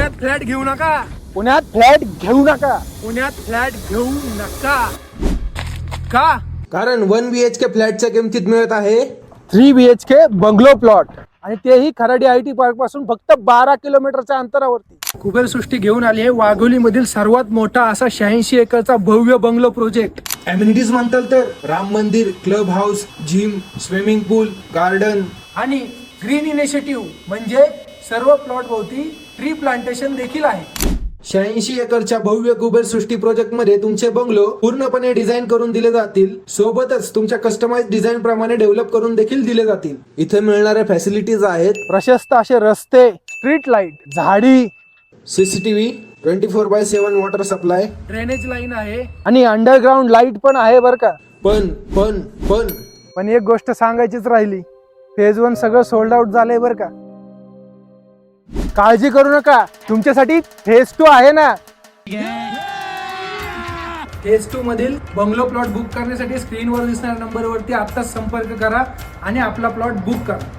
पुण्यात फ्लॅट घेऊ नका. पुण्यात फ्लॅट घेऊ नका. पुण्यात फ्लॅट घेऊ नका. का? कारण 1 BHK फ्लॅटच्या किमतीत मिळत आहे 3 BHK बंगलो प्लॉट, आणि तेही खराडी IT पार्क पासून फक्त 12 किलोमीटरच्या अंतरावरती. कुबेर सृष्टी घेऊन आली आहे वाघोली मधील सर्वात मोठा असा 86 एकरचा भव्य बंगलो प्रोजेक्ट. अम्युनिटीज म्हणताल तर राम मंदिर, क्लब हाऊस, जिम, स्विमिंग पूल, गार्डन आणि ग्रीन इनिशिएटिव्ह म्हणजे सर्व प्लॉट भोवती ट्री प्लांटेशन देखील आहे. 86 एकरच्या भव्य कुबेर सृष्टी प्रोजेक्ट मध्ये तुमचे बंगलो पूर्णपणे डिझाईन करून दिले जातील. सोबतच तुमच्या कस्टमाइज डिझाईन प्रमाणे डेव्हलप करून देखील दिले जातील. इथे मिळणाऱ्या फॅसिलिटीज आहेत प्रशस्त असे रस्ते, स्ट्रीट लाईट, झाडी, CCTV, 24/7 water supply, drainage line आहे. आणि अंडरग्राऊंड लाईट पण आहे बर का. पण एक गोष्ट सांगायचीच राहिली, फेज 1 सगळं सोल्ड आउट झालंय बर का. काळजी करू नका, तुमच्यासाठी फेज 2 आहे ना. फेज 2 मधील बंगलो प्लॉट बुक करण्यासाठी स्क्रीनवर दिसणाऱ्या नंबरवरती आत्ताच संपर्क करा आणि आपला प्लॉट बुक करा.